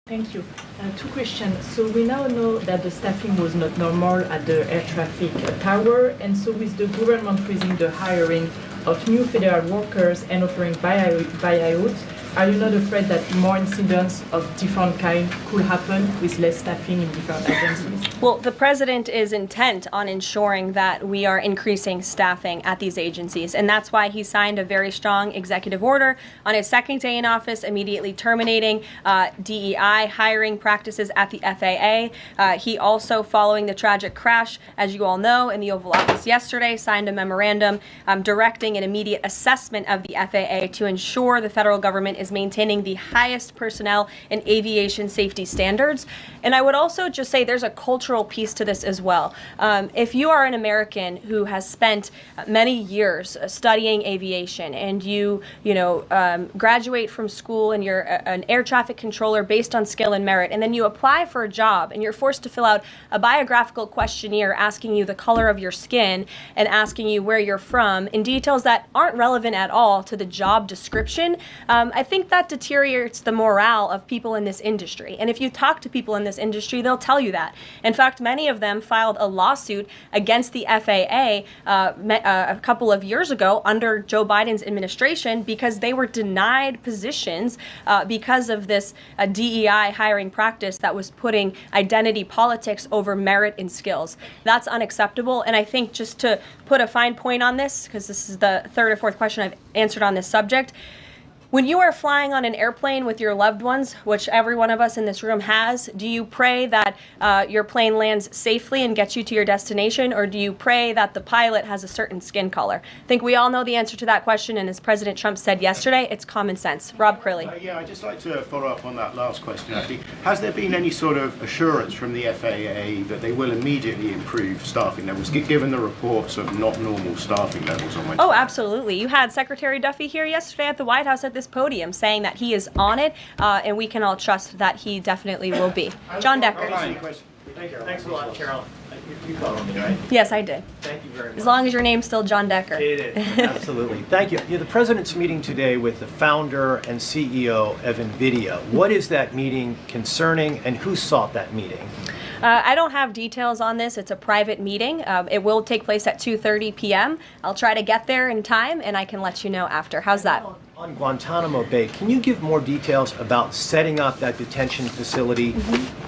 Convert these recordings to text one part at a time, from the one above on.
Thank you. Two questions. So we now know that the staffing was not normal at the air traffic tower, and so with the government freezing the hiring of new federal workers and offering buyouts, are you not afraid that more incidents of different kind could happen with less staffing in different agencies? Well, the president is intent on ensuring that we are increasing staffing at these agencies, and that's why he signed a very strong executive order on his second day in office, immediately terminating DEI hiring practices at the FAA. He also, following the tragic crash, as you all know, in the Oval Office yesterday, signed a memorandum directing an immediate assessment of the FAA to ensure the federal government is maintaining the highest personnel and aviation safety standards. And I would also just say there's a cultural piece to this as well. If you are an American who has spent many years studying aviation and you graduate from school and you're an air traffic controller based on skill and merit, and then you apply for a job and you're forced to fill out a biographical questionnaire asking you the color of your skin and asking you where you're from in details that aren't relevant at all to the job description, I think that deteriorates the morale of people in this industry. And if you talk to people in this industry, they'll tell you that. In fact, many of them filed a lawsuit against the FAA a couple of years ago under Joe Biden's administration because they were denied positions because of this DEI hiring practice that was putting identity politics over merit and skills. That's unacceptable. And I think just to put a fine point on this, because this is the third or fourth question I've answered on this subject, when you are flying on an airplane with your loved ones, which every one of us in this room has, do you pray that your plane lands safely and gets you to your destination, or do you pray that the pilot has a certain skin color? I think we all know the answer to that question, and as President Trump said yesterday, it's common sense. Rob Crilly. Yeah, I'd just like to follow up on that last question, actually. Has there been any sort of assurance from the FAA that they will immediately improve staffing levels, given the reports of not normal staffing levels on Wednesday? Oh, absolutely. You had Secretary Duffy here yesterday at the White House at this podium saying that he is on it, and we can all trust that he definitely will be. John Decker. Thanks a lot, Carol. You called on me, right? Yes, I did. Thank you very much. As long as your name's still John Decker. It is, absolutely. Thank you. The president's meeting today with the founder and CEO of NVIDIA. What is that meeting concerning, and who sought that meeting? I don't have details on this. It's a private meeting. It will take place at 2:30 p.m. I'll try to get there in time, and I can let you know after. How's that? On Guantanamo Bay, can you give more details about setting up that detention facility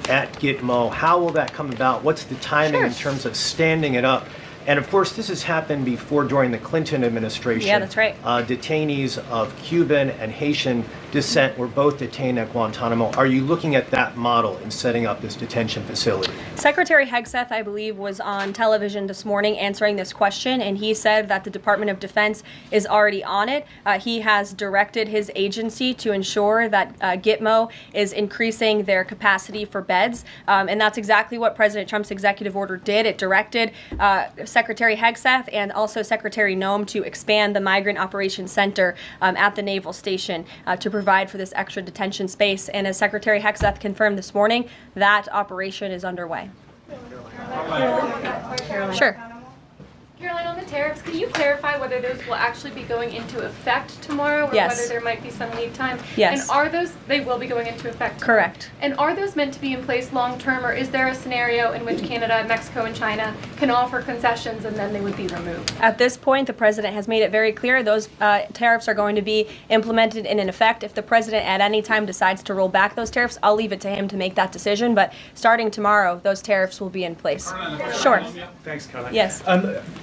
at Gitmo? How will that come about? What's the timing in terms of standing it up? And of course, this has happened before during the Clinton administration. Yeah, that's right. Detainees of Cuban and Haitian descent were both detained at Guantanamo. Are you looking at that model in setting up this detention facility? Secretary Hegseth, I believe, was on television this morning answering this question, and he said that the Department of Defense is already on it. He has directed his agency to ensure that Gitmo is increasing their capacity for beds, and that's exactly what President Trump's executive order did. It directed Secretary Hegseth and also Secretary Noem to expand the Migrant Operations Center at the Naval Station to provide for this extra detention space. And as Secretary Hegseth confirmed this morning, that operation is underway. Caroline. Sure. Caroline, on the tariffs, can you clarify whether those will actually be going into effect tomorrow, or Yes. whether there might be some lead time? Yes. And are those, they will be going into effect? Correct. And are those meant to be in place long term, or is there a scenario in which Canada, Mexico, and China can offer concessions and then they would be removed? At this point, the president has made it very clear those tariffs are going to be implemented and in effect. If the president at any time decides to roll back those tariffs, I'll leave it to him to make that decision. But starting tomorrow, those tariffs will be in place. Sure. Thanks, Caroline. Yes.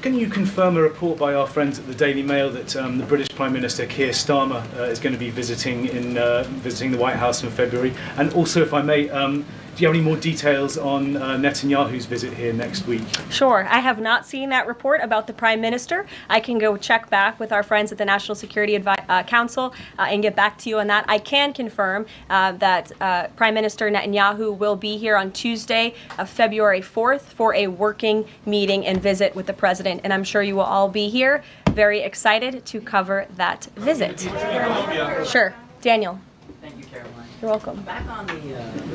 Can you confirm a report by our friends at the Daily Mail that the British Prime Minister Keir Starmer is going to be visiting the White House in February? And also, if I may, do you have any more details on Netanyahu's visit here next week? Sure. I have not seen that report about the Prime Minister. I can go check back with our friends at the National Security Council and get back to you on that. I can confirm that Prime Minister Netanyahu will be here on Tuesday, February 4th, for a working meeting and visit with the President. And I'm sure you will all be here, very excited to cover that visit. Sure. Daniel. Thank you, Caroline. You're welcome. Back on the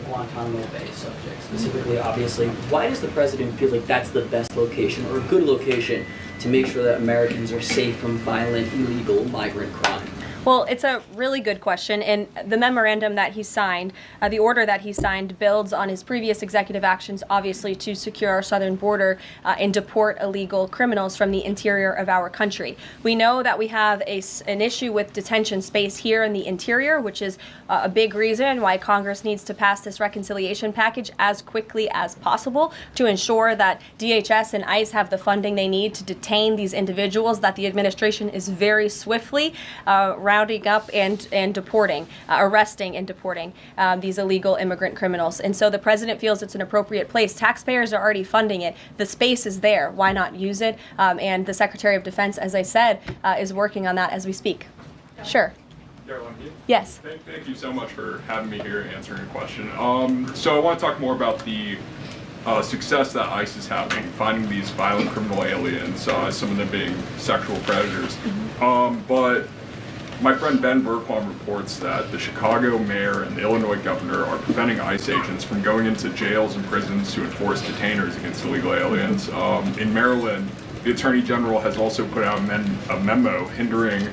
Guantanamo Bay subject, specifically, obviously, why does the president feel like that's the best location or a good location to make sure that Americans are safe from violent, illegal migrant crime? Well, it's a really good question, and the memorandum that he signed, the order that he signed, builds on his previous executive actions, obviously, to secure our southern border and deport illegal criminals from the interior of our country. We know that we have an issue with detention space here in the interior, which is a big reason why Congress needs to pass this reconciliation package as quickly as possible to ensure that DHS and ICE have the funding they need to detain these individuals that the administration is very swiftly rounding up and deporting, arresting and deporting these illegal immigrant criminals. And so the president feels it's an appropriate place. Taxpayers are already funding it. The space is there. Why not use it? And the Secretary of Defense, as I said, is working on that as we speak. Sure. Karoline, Yes. Thank you so much for having me here and answering a question. So I want to talk more about the success that ICE is having finding these violent criminal aliens, some of them being sexual predators. But my friend Ben Bergquam reports that the Chicago mayor and the Illinois governor are preventing ICE agents from going into jails and prisons to enforce detainers against illegal aliens. In Maryland, the Attorney General has also put out a memo hindering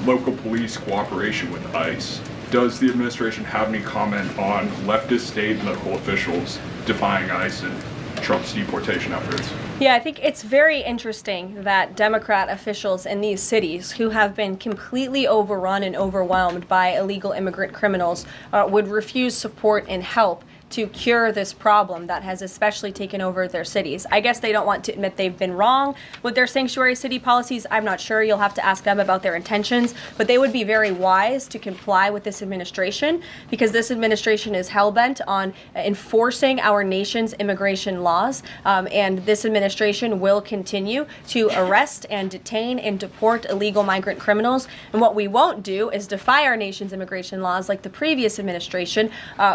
local police cooperation with ICE. Does the administration have any comment on leftist state and local officials defying ICE and Trump's deportation efforts? Yeah, I think it's very interesting that Democrat officials in these cities who have been completely overrun and overwhelmed by illegal immigrant criminals would refuse support and help to cure this problem that has especially taken over their cities. I guess they don't want to admit they've been wrong with their sanctuary city policies. I'm not sure. You'll have to ask them about their intentions, but they would be very wise to comply with this administration because this administration is hell-bent on enforcing our nation's immigration laws, and this administration will continue to arrest and detain and deport illegal migrant criminals. And what we won't do is defy our nation's immigration laws like the previous administration,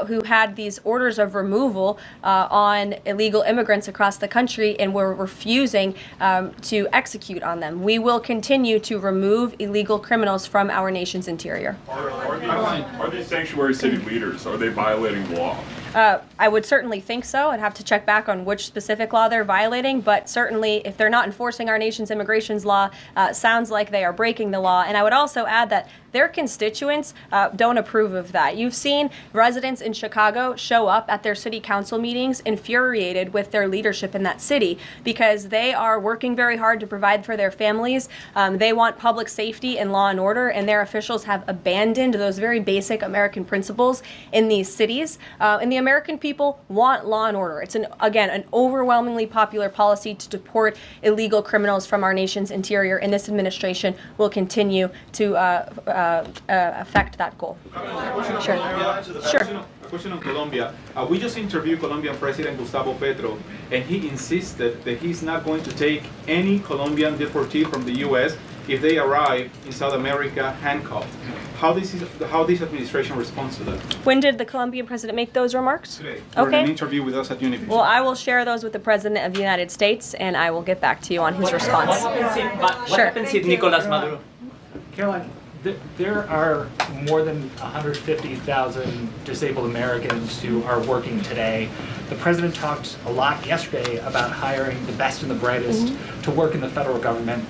who had these orders of removal on illegal immigrants across the country and were refusing to execute on them. We will continue to remove illegal criminals from our nation's interior. Are these sanctuary city leaders, are they violating the law? I would certainly think so. I'd have to check back on which specific law they're violating, but certainly if they're not enforcing our nation's immigration law, sounds like they are breaking the law. And I would also add that their constituents don't approve of that. You've seen residents in Chicago show up at their city council meetings infuriated with their leadership in that city because they are working very hard to provide for their families. They want public safety and law and order, and their officials have abandoned those very basic American principles in these cities. And the American people want law and order. It's, again, an overwhelmingly popular policy to deport illegal criminals from our nation's interior, and this administration will continue to affect that goal. Sure. A question on Colombia. We just interviewed Colombian President Gustavo Petro, and he insisted that he's not going to take any Colombian deportee from the U.S. if they arrive in South America handcuffed. How this administration responds to that? When did the Colombian president make those remarks? Today, for an interview with us at Univision. Well, I will share those with the President of the United States, and I will get back to you on his response. What happens if Nicolas Maduro? Caroline, there are more than 150,000 disabled Americans who are working today. The president talked a lot yesterday about hiring the best and the brightest to work in the federal government.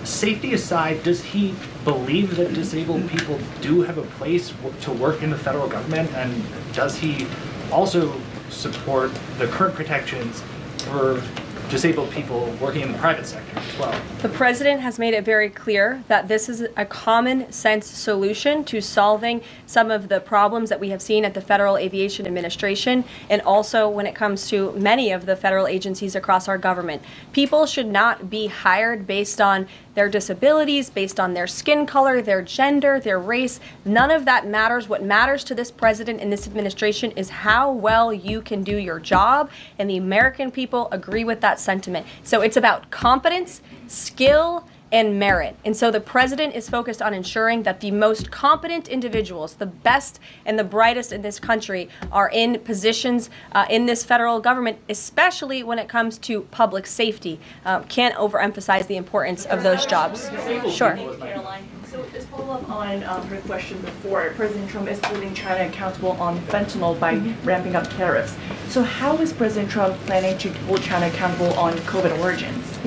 Safety aside, does he believe that disabled people do have a place to work in the federal government? And does he also support the current protections for disabled people working in the private sector as well? The president has made it very clear that this is a common sense solution to solving some of the problems that we have seen at the Federal Aviation Administration and also when it comes to many of the federal agencies across our government. People should not be hired based on their disabilities, based on their skin color, their gender, their race. None of that matters. What matters to this president and this administration is how well you can do your job, and the American people agree with that sentiment. So it's about competence, skill, and merit. And so the president is focused on ensuring that the most competent individuals, the best and the brightest in this country, are in positions in this federal government, especially when it comes to public safety. Can't overemphasize the importance of those jobs. Sure. So as follow-up on her question before, President Trump is holding China accountable on fentanyl by ramping up tariffs. So how is President Trump planning to hold China accountable on COVID origins?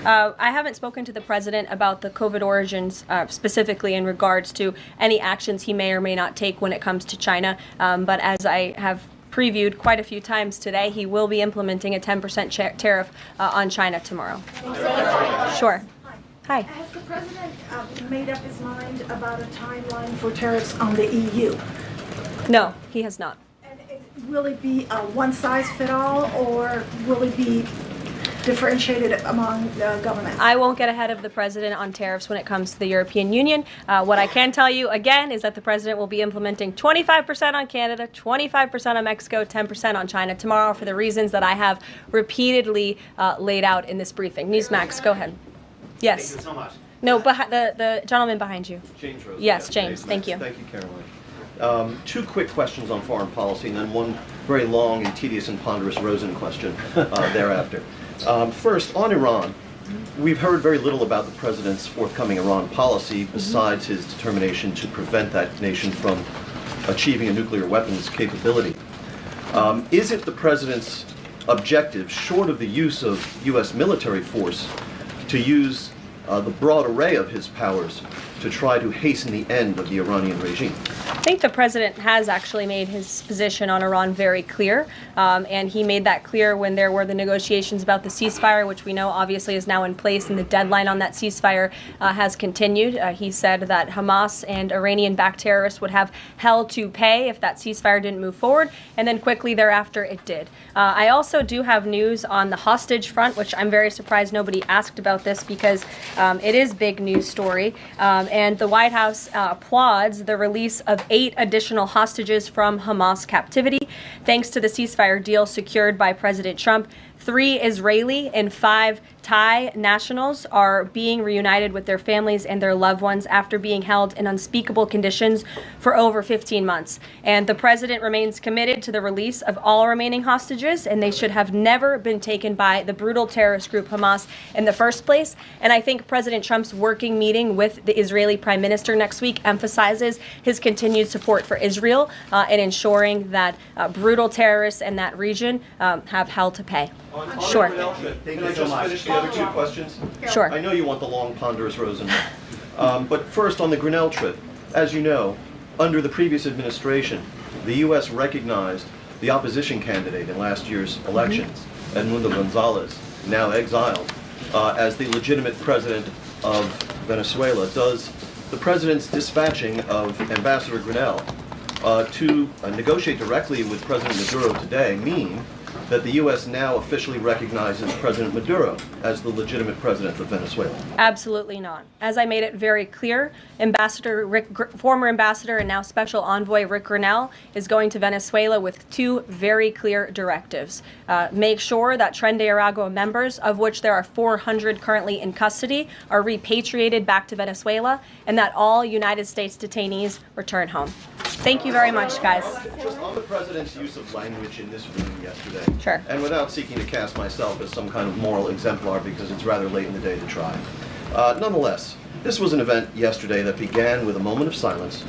I haven't spoken to the president about the COVID origins specifically in regards to any actions he may or may not take when it comes to China. But as I have previewed quite a few times today, he will be implementing a 10% tariff on China tomorrow. Sure. Hi. Has the president made up his mind about a timeline for tariffs on the EU? No, he has not. And will it be a one-size-fit-all, or will it be differentiated among governments? I won't get ahead of the president on tariffs when it comes to the European Union. What I can tell you, again, is that the president will be implementing 25% on Canada, 25% on Mexico, 10% on China tomorrow for the reasons that I have repeatedly laid out in this briefing. Newsmax, go ahead. Yes. Thank you so much. No, the gentleman behind you. James Rosen. Yes, James. Thank you. Thank you, Caroline. Two quick questions on foreign policy, and then one very long and tedious and ponderous Rosen question thereafter. First, on Iran, we've heard very little about the president's forthcoming Iran policy besides his determination to prevent that nation from achieving a nuclear weapons capability. Is it the president's objective, short of the use of U.S. military force, to use the broad array of his powers to try to hasten the end of the Iranian regime? I think the president has actually made his position on Iran very clear, and he made that clear when there were the negotiations about the ceasefire, which we know obviously is now in place, and the deadline on that ceasefire has continued. He said that Hamas and Iranian-backed terrorists would have hell to pay if that ceasefire didn't move forward, and then quickly thereafter it did. I also do have news on the hostage front, which I'm very surprised nobody asked about this because it is big news story, and the White House applauds the release of 8 additional hostages from Hamas captivity, thanks to the ceasefire deal secured by President Trump. 3 Israeli and 5 Thai nationals are being reunited with their families and their loved ones after being held in unspeakable conditions for over 15 months. And the president remains committed to the release of all remaining hostages, and they should have never been taken by the brutal terrorist group Hamas in the first place. And I think President Trump's working meeting with the Israeli Prime Minister next week emphasizes his continued support for Israel and ensuring that brutal terrorists in that region have hell to pay. Sure. Can I just finish the other 2 questions? Sure. I know you want the long, ponderous Rosen. But first, on the Grinnell trip, as you know, under the previous administration, the U.S. recognized the opposition candidate in last year's elections, Edmundo Gonzalez, now exiled, as the legitimate president of Venezuela. Does the president's dispatching of Ambassador Grinnell to negotiate directly with President Maduro today mean that the U.S. now officially recognizes President Maduro as the legitimate president of Venezuela? Absolutely not. As I made it very clear, former ambassador and now special envoy Rick Grinnell is going to Venezuela with 2 very clear directives. Make sure that Tren de Aragua members, of which there are 400 currently in custody, are repatriated back to Venezuela, and that all United States detainees return home. Thank you very much, guys. Just on the president's use of language in this room yesterday, Sure. and without seeking to cast myself as some kind of moral exemplar because it's rather late in the day to try. Nonetheless, this was an event yesterday that began with a moment of silence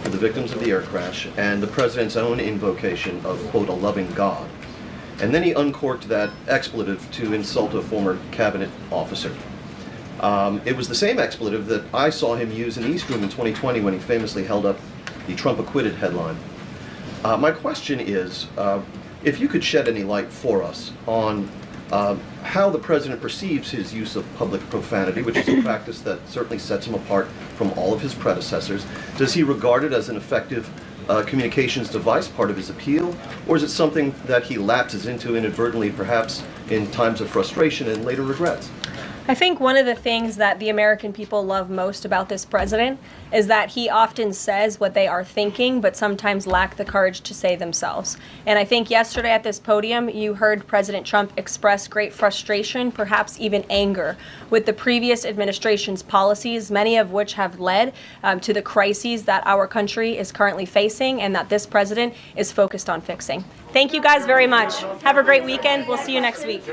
for the victims of the air crash and the president's own invocation of, quote, a loving God. And then he uncorked that expletive to insult a former cabinet officer. It was the same expletive that I saw him use in the East Room in 2020 when he famously held up the Trump acquitted headline. My question is, if you could shed any light for us on how the president perceives his use of public profanity, which is a practice that certainly sets him apart from all of his predecessors. Does he regard it as an effective communications device, part of his appeal, or is it something that he lapses into inadvertently, perhaps in times of frustration and later regrets? I think one of the things that the American people love most about this president is that he often says what they are thinking, but sometimes lack the courage to say themselves. And I think yesterday at this podium, you heard President Trump express great frustration, perhaps even anger, with the previous administration's policies, many of which have led to the crises that our country is currently facing and that this president is focused on fixing. Thank you guys very much. Have a great weekend. We'll see you next week.